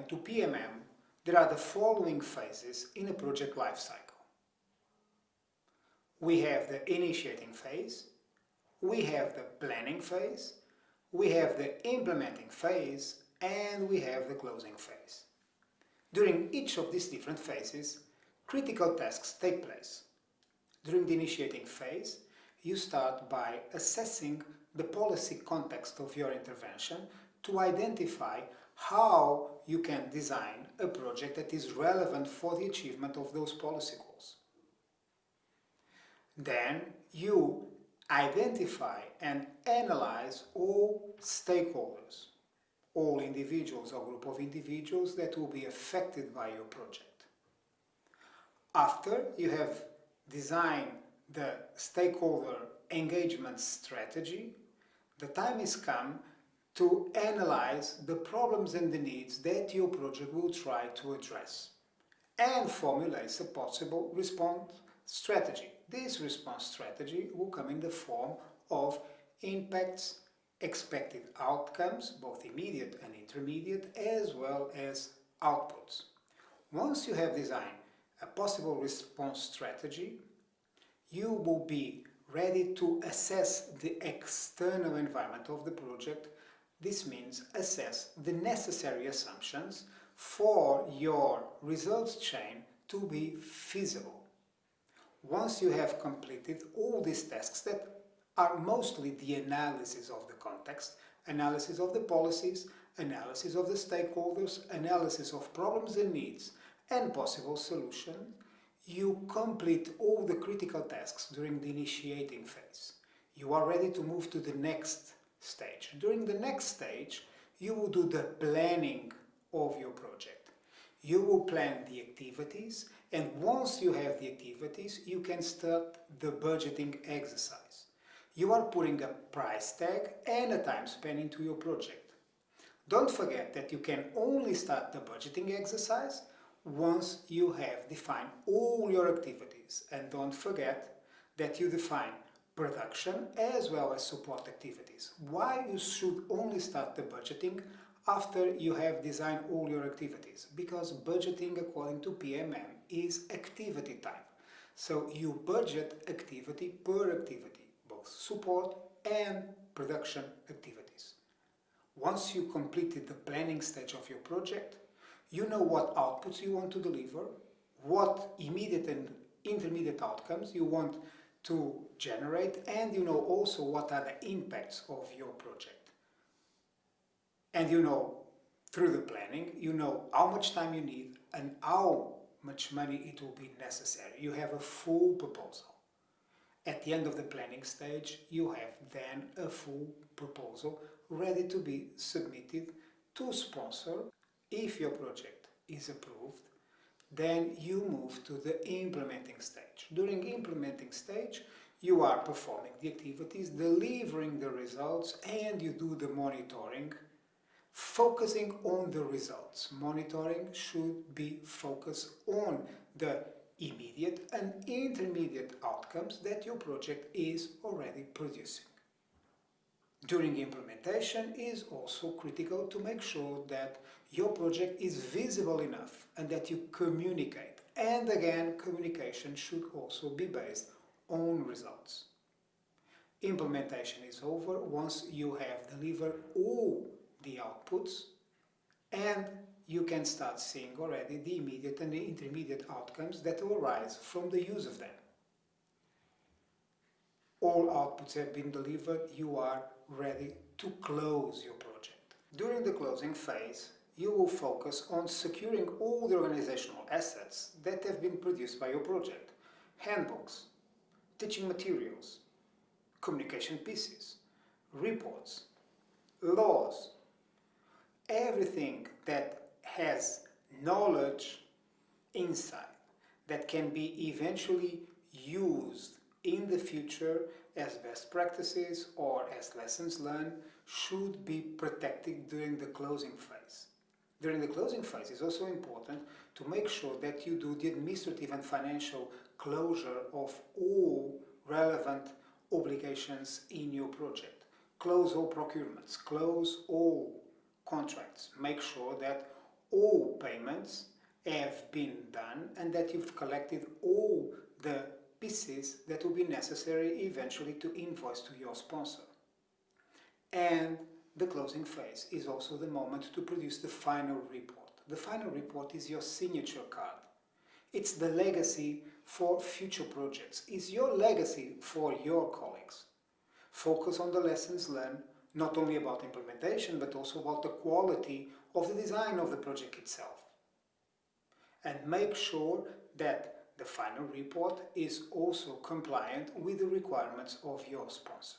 according to PMM, there are the following phases in a project lifecycle. We have the initiating phase, we have the planning phase, we have the implementing phase, and we have the closing phase. During each of these different phases, critical tasks take place. During the initiating phase, you start by assessing the policy context of your intervention to identify how you can design a project that is relevant for the achievement of those policy goals. Then you identify and analyze all stakeholders, all individuals or group of individuals that will be affected by your project. After you have designed the stakeholder engagement strategy, the time has come to analyze the problems and the needs that your project will try to address and formulate a possible response strategy. This response strategy will come in the form of impacts, expected outcomes, both immediate and intermediate, as well as outputs. Once you have designed a possible response strategy, you will be ready to assess the external environment of the project. This means assess the necessary assumptions for your results chain to be feasible. Once you have completed all these tasks that are mostly the analysis of the context, analysis of the policies, analysis of the stakeholders, analysis of problems and needs, and possible solutions, you complete all the critical tasks during the initiating phase. You are ready to move to the next stage. During the next stage, you will do the planning of your project. You will plan the activities, and once you have the activities, you can start the budgeting exercise. You are putting a price tag and a time span into your project. Don't forget that you can only start the budgeting exercise once you have defined all your activities, and don't forget that you define production as well as support activities. Why you should only start the budgeting after you have designed all your activities? Because budgeting according to PMM is activity type. So you budget activity per activity, both support and production activities. Once you completed the planning stage of your project, you know what outputs you want to deliver, what immediate and intermediate outcomes you want to generate, and you know also what are the impacts of your project. And you know, through the planning, you know how much time you need and how much money it will be necessary. You have a full proposal. At the end of the planning stage, you have then a full proposal ready to be submitted to sponsor. If your project is approved, then you move to the implementing stage. During implementing stage, you are performing the activities, delivering the results, and you do the monitoring, focusing on the results. Monitoring should be focused on the immediate and intermediate outcomes that your project is already producing. During implementation is also critical to make sure that your project is visible enough and that you communicate. And again, communication should also be based on results. Implementation is over once you have delivered all the outputs, and you can start seeing already the immediate and the intermediate outcomes that will arise from the use of them. All outputs have been delivered, you are ready to close your project. During the closing phase, you will focus on securing all the organizational assets that have been produced by your project. Handbooks, teaching materials, communication pieces, reports, laws, everything that has knowledge inside that can be eventually used in the future as best practices or as lessons learned should be protected during the closing phase. During the closing phase, it's also important to make sure that you do the administrative and financial closure of all relevant obligations in your project. Close all procurements, close all contracts. Make sure that all payments have been done and that you've collected all the pieces that will be necessary eventually to invoice to your sponsor. And the closing phase is also the moment to produce the final report. The final report is your signature card. It's the legacy for future projects. It's your legacy for your colleagues. Focus on the lessons learned, not only about implementation, but also about the quality of the design of the project itself. And make sure that the final report is also compliant with the requirements of your sponsor.